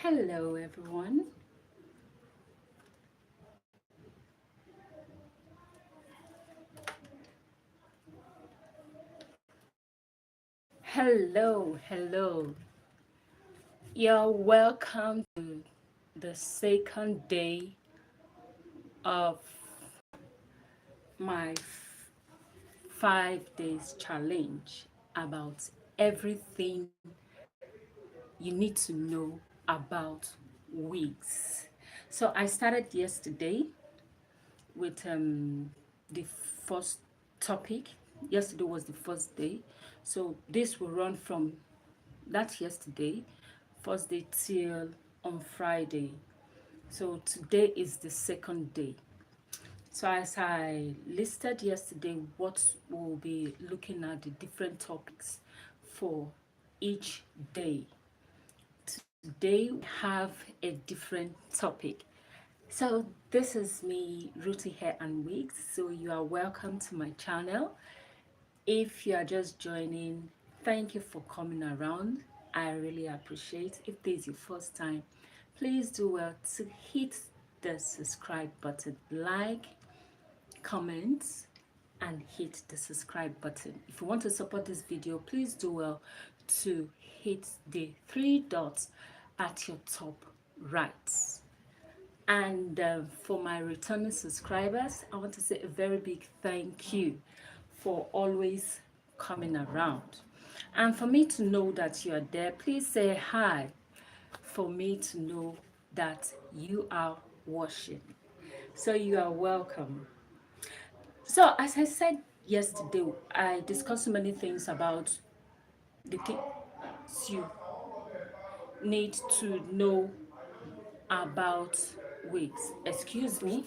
Hello, everyone. Hello. You're welcome to the second day of my 5 days challenge about everything you need to know about wigs. So I started yesterday with the first topic. Yesterday was the first day. So this will run from that yesterday, first day till on Friday. So today is the second day. So as I listed yesterday, what we'll be looking at the different topics for each day. Today we have a different topic. So this is me, Ruth Hair and Wigs. So you are welcome to my channel. If you are just joining, thank you for coming around. I really appreciate. If this is your first time, please do well to hit the subscribe button, like, comment, and hit the subscribe button. If you want to support this video, please do well to hit the three dots at your top right. And for my returning subscribers, I want to say a very big thank you for always coming around. And for me to know that you are there, please say hi for me to know that you are watching. So you are welcome. So as I said yesterday, I discussed so many things about the things you need to know about wigs. Excuse me.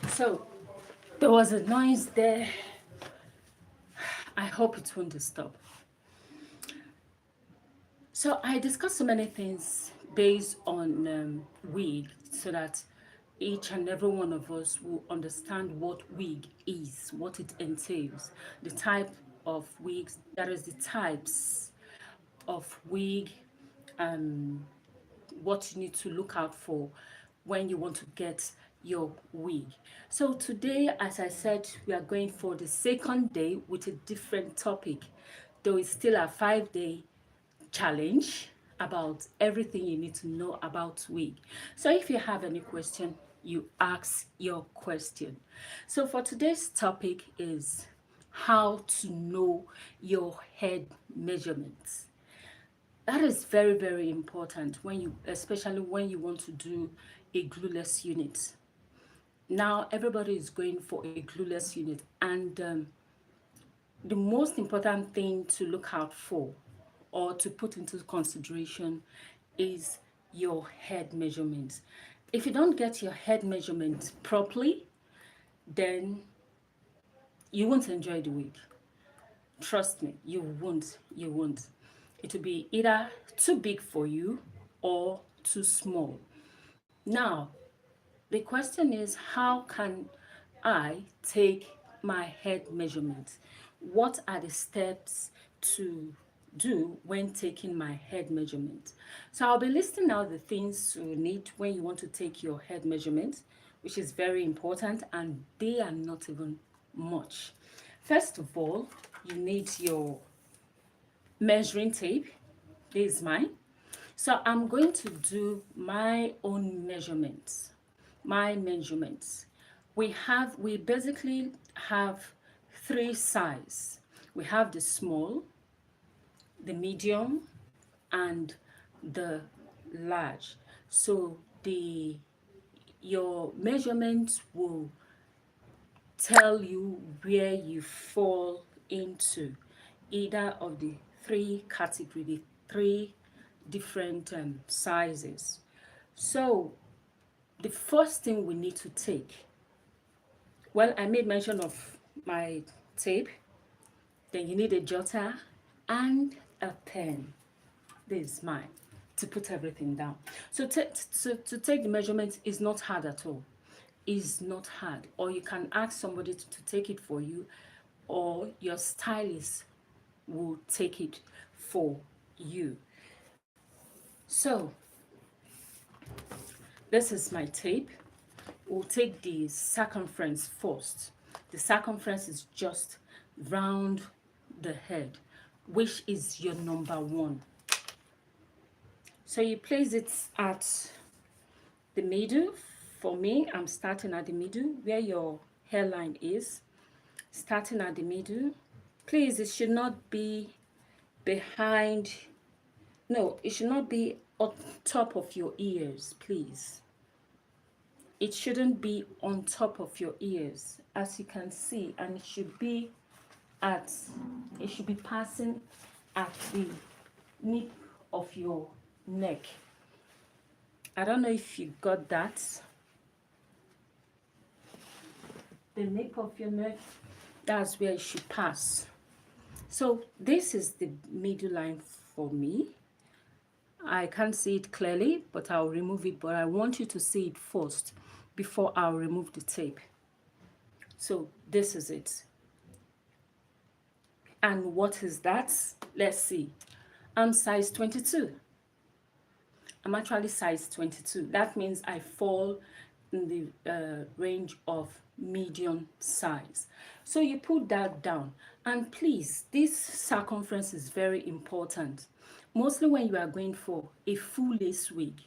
So there was a noise there. I hope it won't stop. So I discussed so many things based on wig so that each and every one of us will understand what wig is, what it entails, the type of wigs, that is the types of wig, what you need to look out for when you want to get your wig. So today, as I said, we are going for the second day with a different topic, though it's still a 5-day challenge about everything you need to know about wig. So if you have any question, you ask your question. So for today's topic is how to know your head measurements. That is very important when you, especially when you want to do a glueless unit. Now everybody is going for a glueless unit, and the most important thing to look out for or to put into consideration is your head measurements. If you don't get your head measurement properly, then you won't enjoy the wig. Trust me, you won't. It will be either too big for you or too small. Now, the question is, how can I take my head measurement? What are the steps to do when taking my head measurement? So I'll be listing out the things you need when you want to take your head measurement, which is very important, and they are not even much. First of all, you need your measuring tape. This is mine. So I'm going to do my own measurements. We basically have three sizes. We have the small, the medium, and the large. So your measurements will tell you where you fall into either of the three categories, the three different sizes. So the first thing we need to take, well, I made mention of my tape. Then you need a jotter and a pen. This is mine to put everything down. So to take the measurement is not hard at all. Is not hard. Or you can ask somebody to take it for you, or your stylist will take it for you. So this is my tape. We'll take the circumference first. The circumference is just round the head, which is your number 1. So you place it at the middle. For me, I'm starting at the middle where your hairline is. Starting at the middle. Please, it should not be behind. No, it should not be on top of your ears, please. It shouldn't be on top of your ears, as you can see, and it should be passing at the nape of your neck. I don't know if you got that. The nape of your neck, that's where it should pass. So this is the middle line for me. I can't see it clearly, but I'll remove it, but I want you to see it first before I'll remove the tape. So this is it. And what is that? Let's see. I'm size 22. I'm actually size 22. That means I fall in the range of medium size. So you put that down. And please, this circumference is very important. Mostly when you are going for a full lace wig.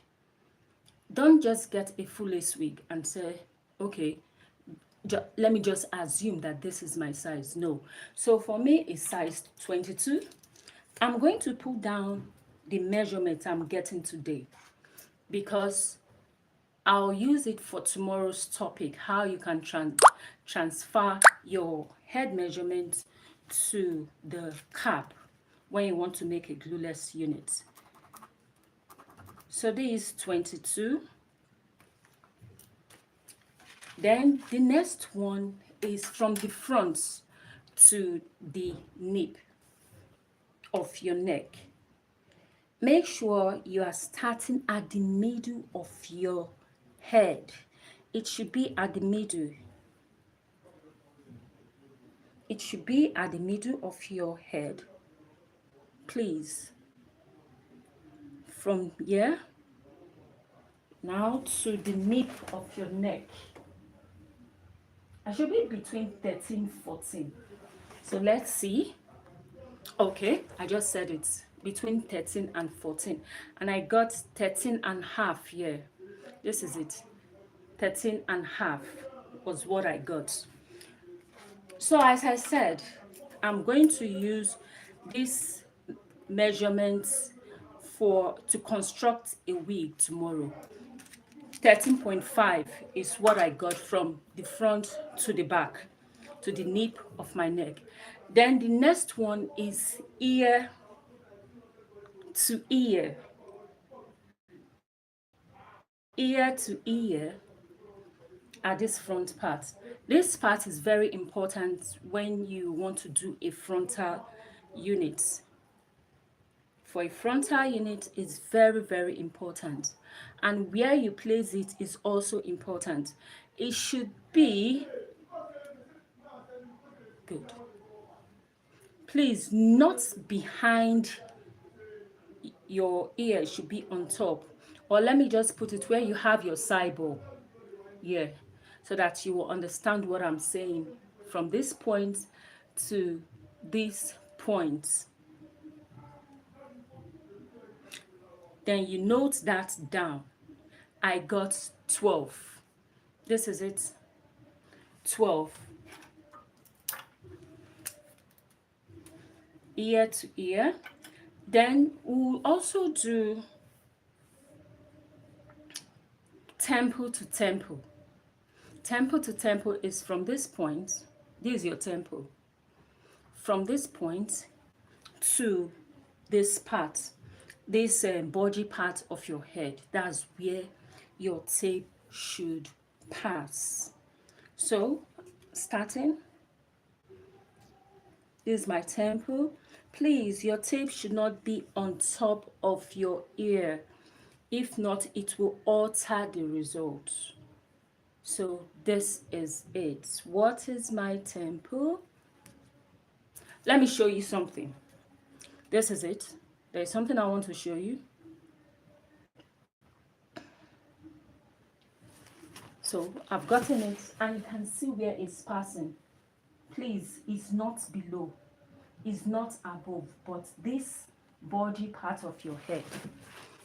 Don't just get a full lace wig and say, okay, let me just assume that this is my size. No. So for me, it's size 22. I'm going to put down the measurement I'm getting today, because I'll use it for tomorrow's topic, how you can transfer your head measurement to the cap when you want to make a glueless unit. So this is 22. Then the next one is from the front to the nape of your neck. Make sure you are starting at the middle of your head. It should be at the middle. It should be at the middle of your head. Please. From here, now to the nape of your neck. I should be between 13, 14. So let's see. Okay, I just said it. Between 13 and 14. And I got 13 and a half here. This is it. 13 and a half was what I got. So as I said, I'm going to use this measurements to construct a wig tomorrow. 13.5 is what I got from the front to the back, to the nape of my neck. Then the next one is ear to ear. Ear to ear at this front part. This part is very important when you want to do a frontal unit. For a frontal unit, is very, very important. And where you place it is also important. It should be good. Please, not behind your ear, it should be on top. Or let me just put it where you have your sideball. Yeah, so that you will understand what I'm saying. From this point to this point. Then you note that down. I got 12. This is it. 12. Ear to ear. Then we'll also do temple to temple. Temple to temple is from this point. This is your temple. From this point to this part, this body part of your head. That's where your tape should pass. So, starting, this is my temple. please, your tape should not be on top of your ear. If not, it will alter the result. So this is it. What is my temple? Let me show you something. This is it. There's something I want to show you. So I've gotten it, and you can see where it's passing. Please, it's not below, it's not above, but this body part of your head,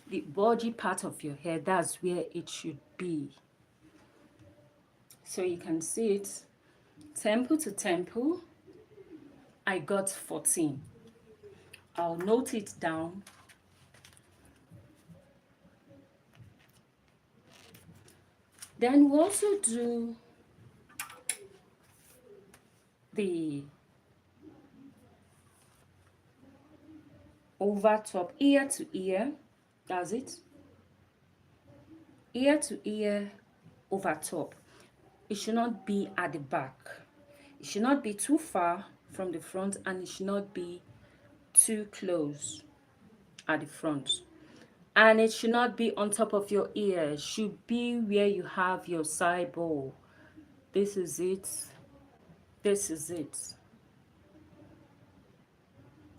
the body part of your head, that's where it should be. So you can see it, temple to temple, I got 14. I'll note it down. Then we'll also do the overtop, ear to ear. That's it. Ear to ear, overtop. It should not be at the back. It should not be too far from the front, and it should not be too close at the front. And it should not be on top of your ear. It should be where you have your side bowl. This is it. This is it.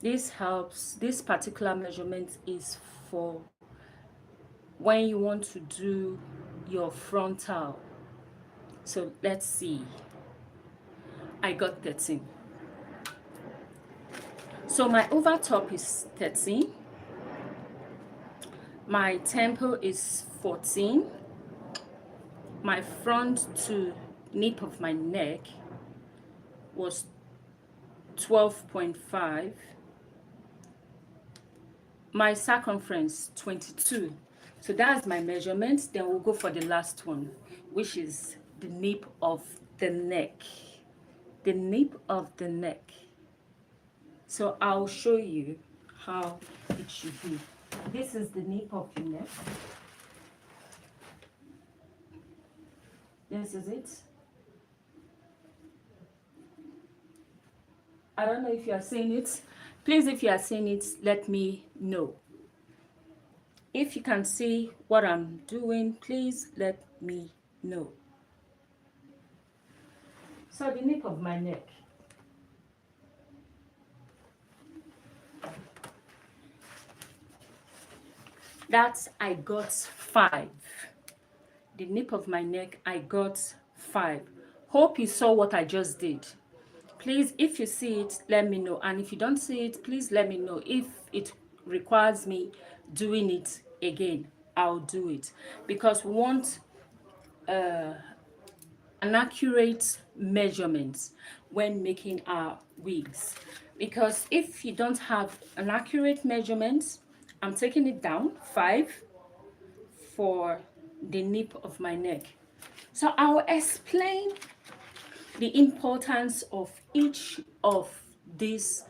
This helps. This particular measurement is for when you want to do your frontal. So let's see. I got 13. So my overtop is 13. My temple is 14. My front to nape of my neck was 12.5. My circumference 22. So that's my measurement. Then we'll go for the last one, which is the nape of the neck. The nape of the neck. So I'll show you how it should be. This is the nape of your neck. This is it. I don't know if you are seeing it. Please, if you are seeing it, let me know. If you can see what I'm doing, please let me know. So the nape of my neck. That's I got 5. The nape of my neck, I got 5. Hope you saw what I just did. Please, if you see it, let me know. And if you don't see it, please let me know. If it requires me doing it again, I'll do it. Because we want an accurate measurement when making our wigs. Because if you don't have an accurate measurement, I'm taking it down 5 for the nape of my neck. So I'll explain the importance of each of these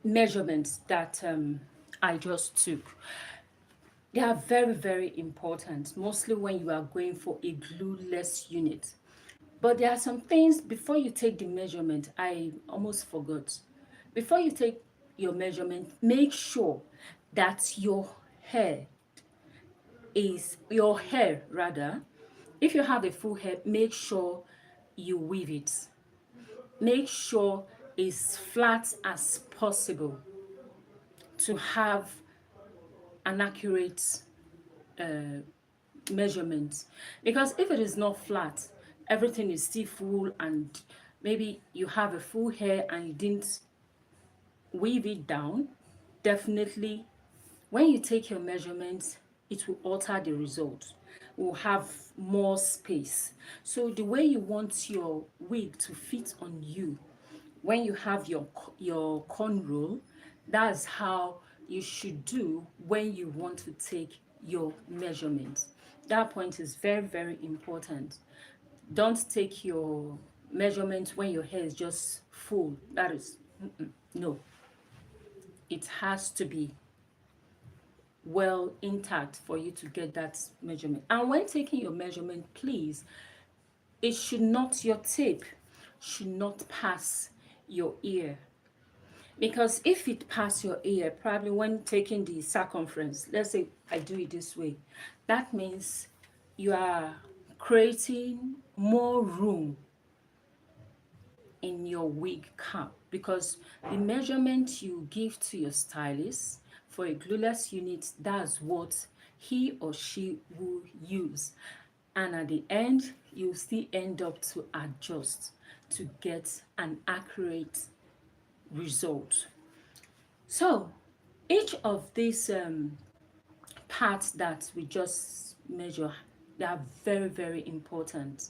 measurements that I just took. They are very, very important, mostly when you are going for a glueless unit. But there are some things before you take the measurement, I almost forgot. Before you take your measurement, make sure that your hair, if you have a full hair, make sure you weave it. Make sure it's flat as possible to have an accurate measurement. Because if it is not flat, everything is still full, and maybe you have a full hair and you didn't weave it down, definitely when you take your measurements, it will alter the result. Will have more space. So the way you want your wig to fit on you, when you have your cornrow, that's how you should do when you want to take your measurements. That point is very, very important. Don't take your measurement when your hair is just full. That is, no. It has to be well intact for you to get that measurement. And when taking your measurement, please, it should not, your tape should not pass your ear. Because if it pass your ear, probably when taking the circumference, let's say I do it this way, that means you are creating more room in your wig cap, because the measurement you give to your stylist for a glueless unit, that's what he or she will use. And at the end, you still end up to adjust to get an accurate result. So each of these parts that we just measure, they are very, very important.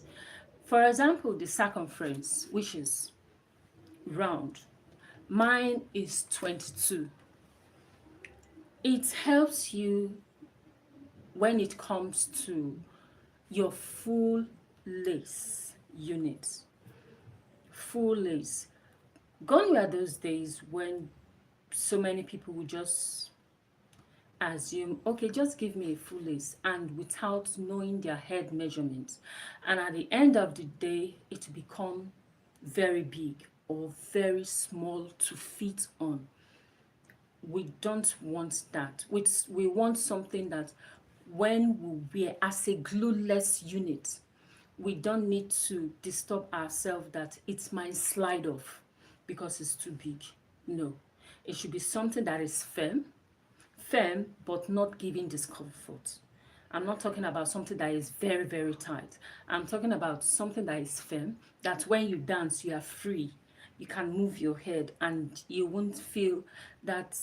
For example, the circumference, which is round, mine is 22. It helps you when it comes to your full lace unit. Full lace. Gone were those days when so many people would just assume, okay, just give me a full lace, and without knowing their head measurements. And at the end of the day, it become very big or very small to fit on. We don't want that. We want something that when we wear as a glueless unit, we don't need to disturb ourselves that it might slide off because it's too big. No, it should be something that is firm but not giving discomfort. I'm not talking about something that is very, very tight. I'm talking about something that is firm, that when you dance, you are free. You can move your head and you won't feel that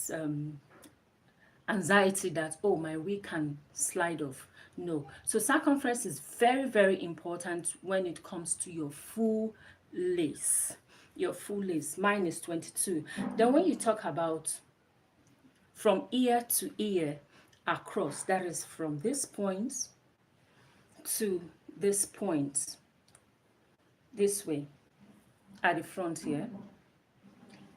anxiety that, oh, my wig can slide off. No. So circumference is very, very important when it comes to your full lace. Your full lace. Mine is 22. Then when you talk about from ear to ear across, that is from this point to this point, this way at the front here,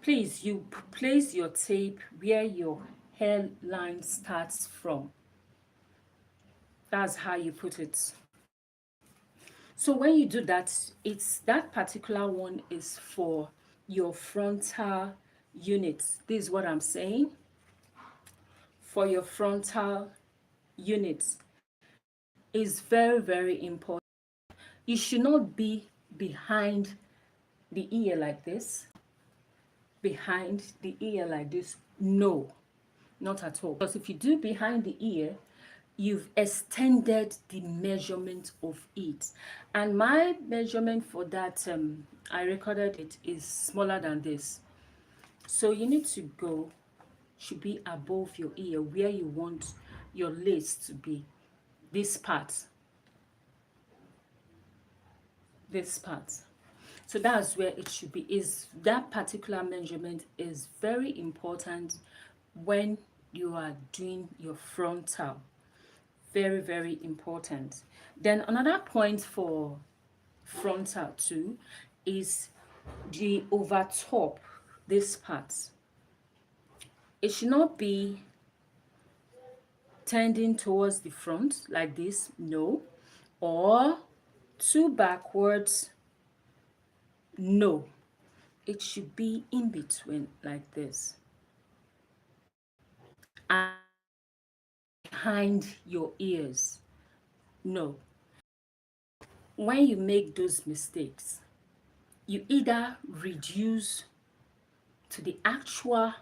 please, you place your tape where your hairline starts from. That's how you put it. So when you do that, it's that particular one is for your frontal unit. This is what I'm saying. For your frontal units is very, very important. You should not be behind the ear like this. Behind the ear like this. No, not at all. Because if you do behind the ear, you've extended the measurement of it. And my measurement for that, I recorded it, is smaller than this. So you need to go, should be above your ear where you want your lace to be. This part. This part. So that's where it should be. Is that particular measurement is very important when you are doing your frontal. Very, very important. Then another point for frontal too is the overtop, this part. It should not be tending towards the front like this, no, or too backwards, no. It should be in between like this, and behind your ears, no. When you make those mistakes, you either reduce to the actual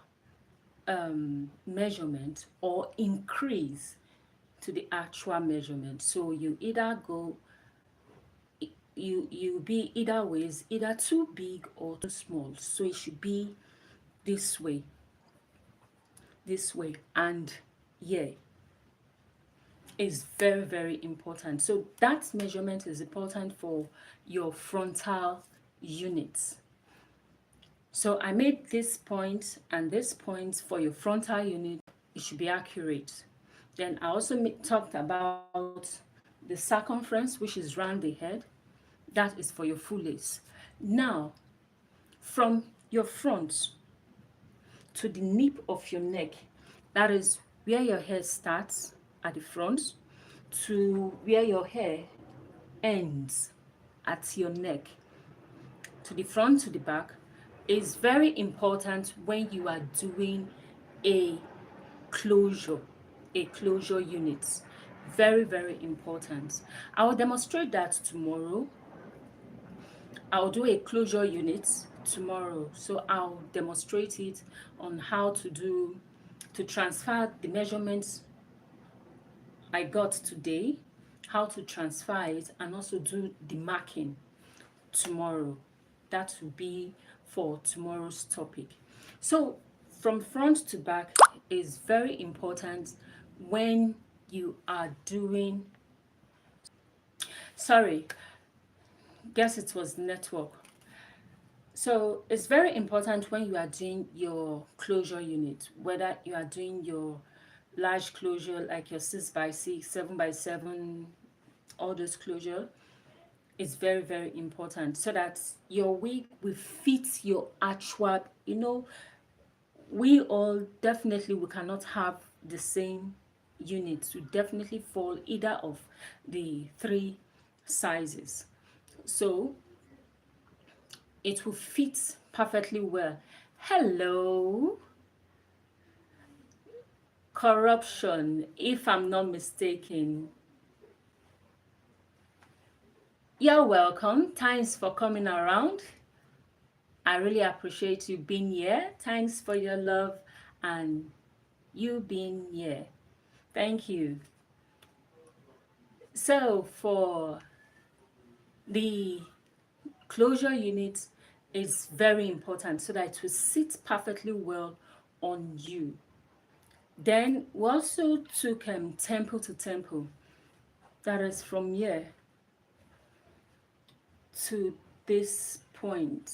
measurement or increase to the actual measurement. So you either go, you be either ways, either too big or too small. So it should be this way, and yeah, is very, very important. So that measurement is important for your frontal units. So I made this point and this point for your frontal unit. It should be accurate. Then I also talked about the circumference, which is round the head. That is for your full lace. Now, from your front to the nape of your neck, that is where your hair starts at the front to where your hair ends at your neck, to the front, to the back, is very important when you are doing a closure, a closure unit. Very, very important. I will demonstrate that tomorrow. I'll do a closure unit tomorrow. So I'll demonstrate it on how to transfer the measurements I got today, how to transfer it, and also do the marking tomorrow. That will be for tomorrow's topic. So from front to back is very important when you are doing, sorry, guess it was network. So it's very important when you are doing your closure unit, whether you are doing your large closure like your 6x6, 7x7, all those closure, is very, very important so that your wig will fit your actual, we all definitely, we cannot have the same units. We definitely fall either of the three sizes. So it will fit perfectly well. Hello, corruption, if I'm not mistaken. You're welcome. Thanks for coming around. I really appreciate you being here. Thanks for your love and you being here. Thank you. So for the closure unit, is very important so that it will sit perfectly well on you. Then we also took temple to temple. That is from here to this point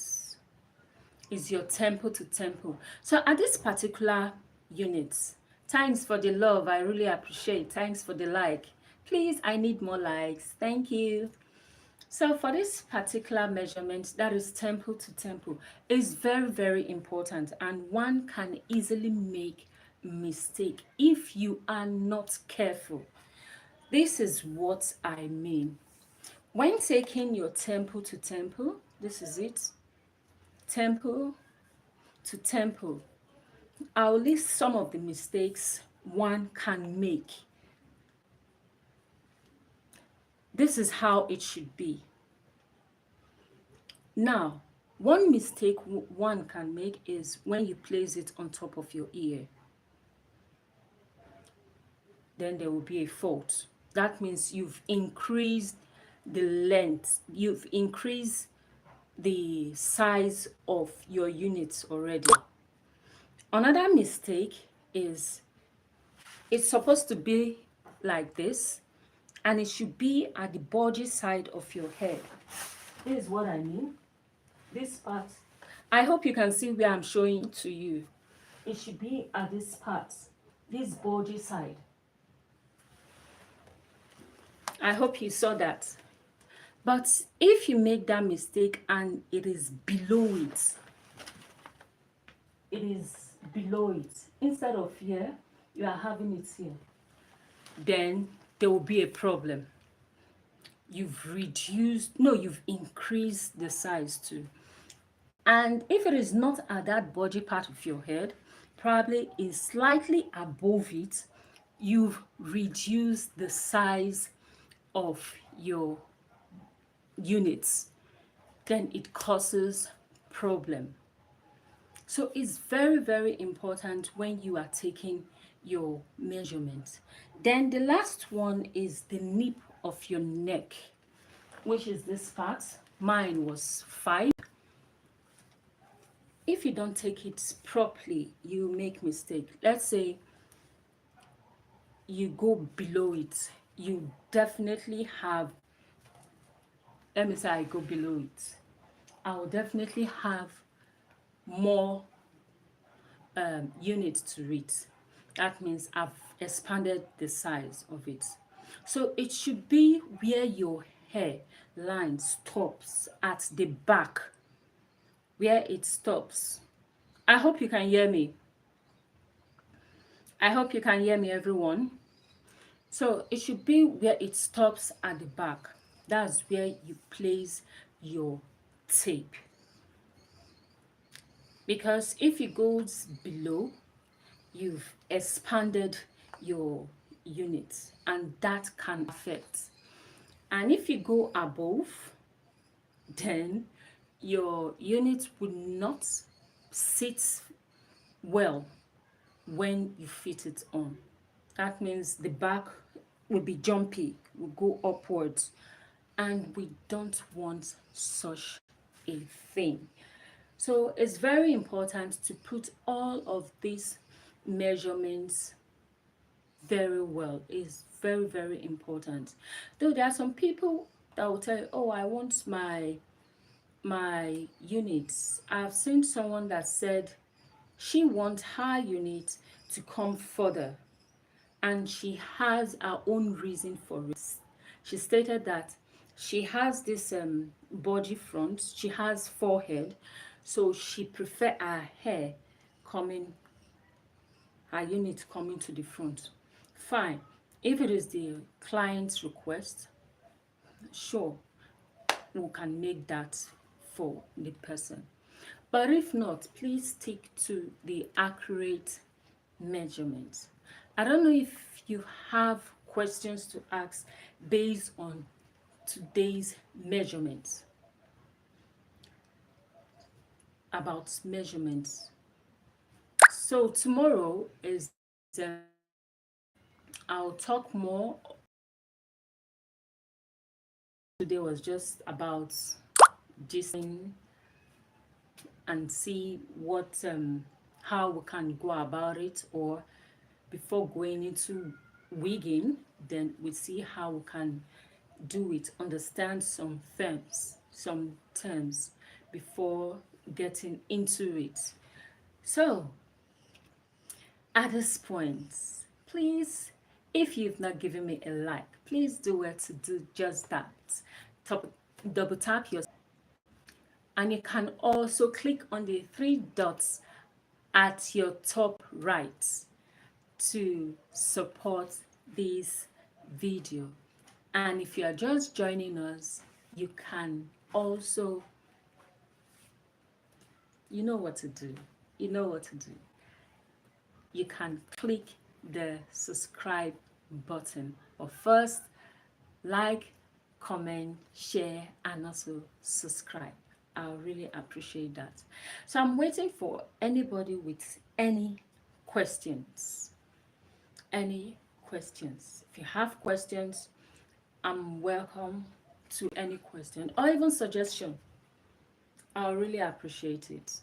is your temple to temple. So at this particular unit, thanks for the love. I really appreciate. Thanks for the like. Please, I need more likes. Thank you. So for this particular measurement, that is temple to temple, is very, very important, and one can easily make mistake if you are not careful. This is what I mean. When taking your temple to temple, this is it, temple to temple, I'll list some of the mistakes one can make. This is how it should be. Now, one mistake one can make is when you place it on top of your ear. Then there will be a fault. That means you've increased the length, you've increased the size of your units already. Another mistake is it's supposed to be like this, and it should be at the bulgy side of your head. This is what I mean. This part, I hope you can see where I'm showing to you. It should be at this part, this bulgy side. I hope you saw that. But if you make that mistake and it is below it, instead of here, you are having it here, then there will be a problem. You've increased the size too. And if it is not at that bulgy part of your head, probably is slightly above it, you've reduced the size of your units, then it causes problem. So it's very, very important when you are taking your measurements. Then the last one is the nape of your neck, which is this part. Mine was 5. If you don't take it properly, you make mistake. Let's say you go below it, you definitely have, let me say I go below it, I will definitely have more units to read. That means I've expanded the size of it. So it should be where your hair line stops at the back, where it stops. I hope you can hear me. I hope you can hear me, everyone. So it should be where it stops at the back. That's where you place your tape. because if it goes below, you've expanded your unit, and that can affect. And if you go above, then your unit would not sit well when you fit it on. That means the back will be jumpy, will go upwards, and we don't want such a thing. So it's very important to put all of these measurements very well. It's very, very important. Though there are some people that will tell you, oh, I want my units. I've seen someone that said she wants her unit to come further, and she has her own reason for it. She stated that she has this body front, she has forehead, so she prefer her hair coming, her unit coming to the front. Fine. If it is the client's request, sure, we can make that for the person. But if not, please stick to the accurate measurements. I don't know if you have questions to ask based on today's measurements, about measurements. So tomorrow is I'll talk more. Today was just about this and see what how we can go about it, or before going into wigging, then we see how we can do it, understand some terms before getting into it. So at this point, please, if you've not given me a like, please do it to do just that. Double tap your, and you can also click on the three dots at your top right to support this video. And if you are just joining us, you can also, you know what to do. You know what to do. You can click the subscribe button. But first, like, comment, share, and also subscribe. I really appreciate that. So I'm waiting for anybody with any questions. Any questions? If you have questions, I'm welcome to any question or even suggestion. I'll really appreciate it.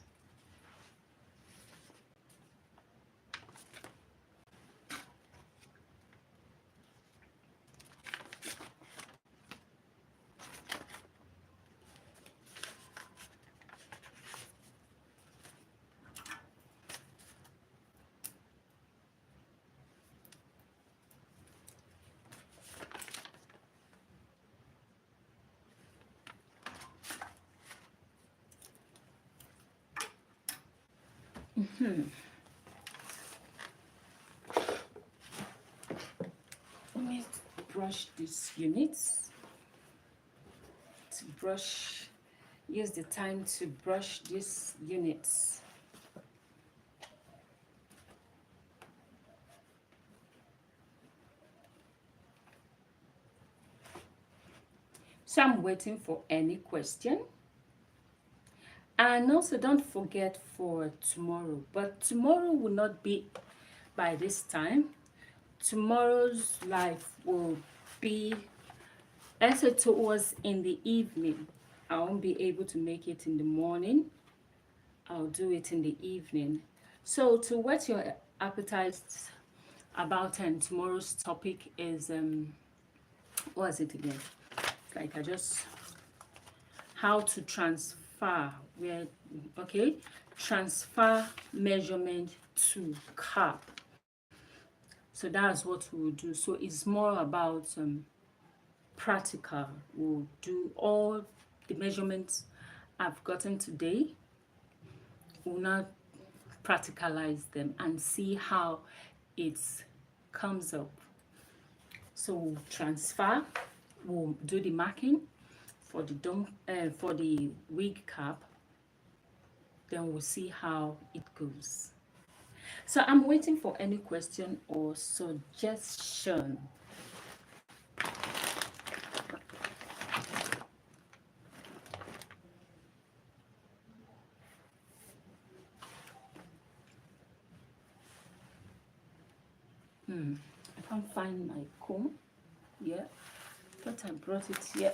Let me brush these units. To brush, use the time to brush these units. So I'm waiting for any question. And also don't forget for tomorrow, but tomorrow will not be by this time. Tomorrow's live will be, let's say, towards in the evening. I won't be able to make it in the morning. I'll do it in the evening. So to whet your appetite about, and tomorrow's topic is what is it again? Like I just, how to transfer, where, okay, transfer measurement to cap. So that's what we'll do. So it's more about practical. We'll do all the measurements I've gotten today. We'll now practicalize them and see how it comes up. So we'll transfer, we'll do the marking for the dome, for the wig cap, then we'll see how it goes. So I'm waiting for any question or suggestion. I can't find my comb. Yeah, but I brought it here.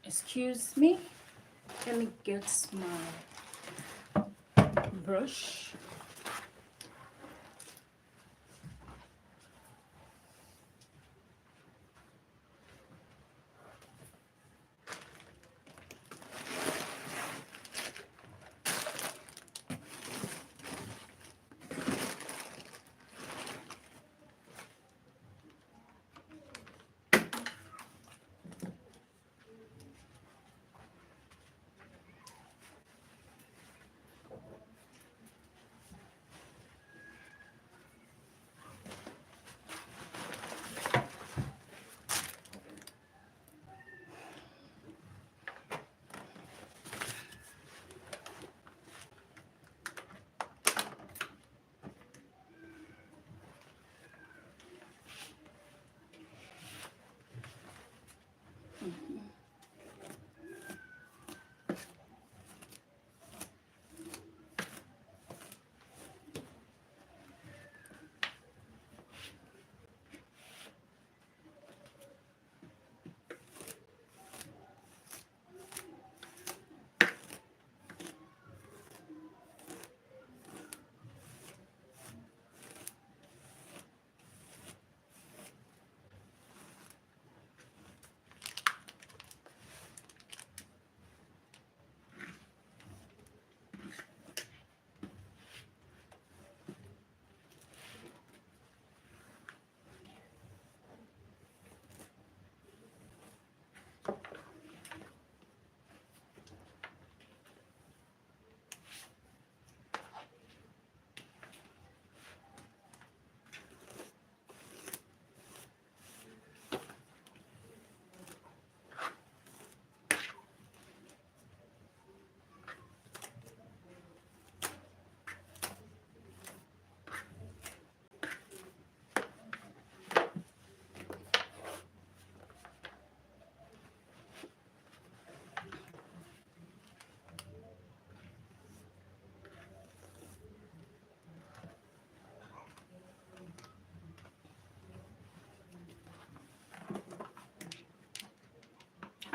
Excuse me. Let me get my brush.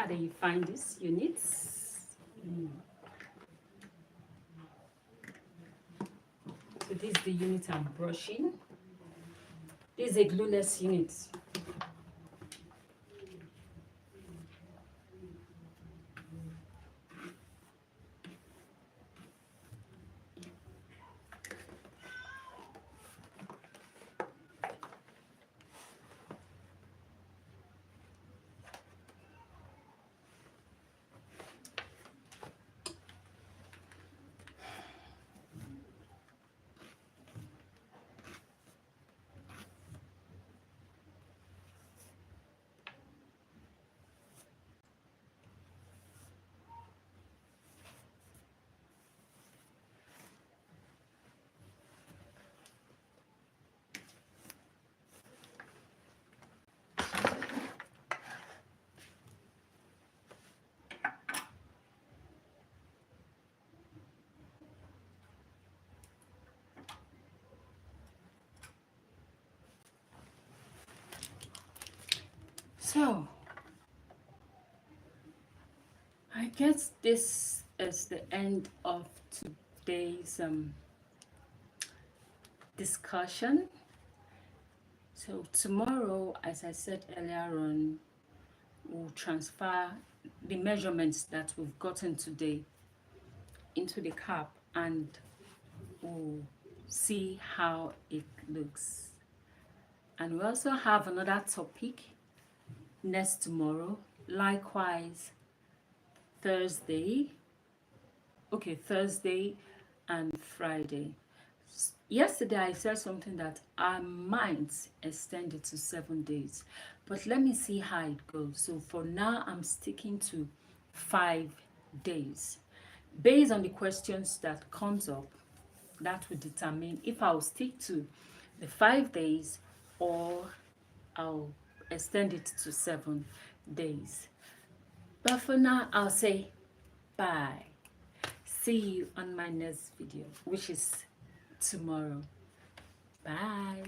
How do you find these units? So this is the unit I'm brushing. This is a glueless unit. So I guess this is the end of today's discussion. So tomorrow, as I said earlier on, we'll transfer the measurements that we've gotten today into the cap and we'll see how it looks. And we also have another topic next tomorrow, likewise Thursday. Okay, Thursday and Friday. Yesterday I said something that I might extend it to 7 days, but let me see how it goes. So for now, I'm sticking to 5 days. Based on the questions that comes up, that will determine if I'll stick to the 5 days or I'll extend it to 7 days. But for now, I'll say bye. See you on my next video, which is tomorrow. Bye.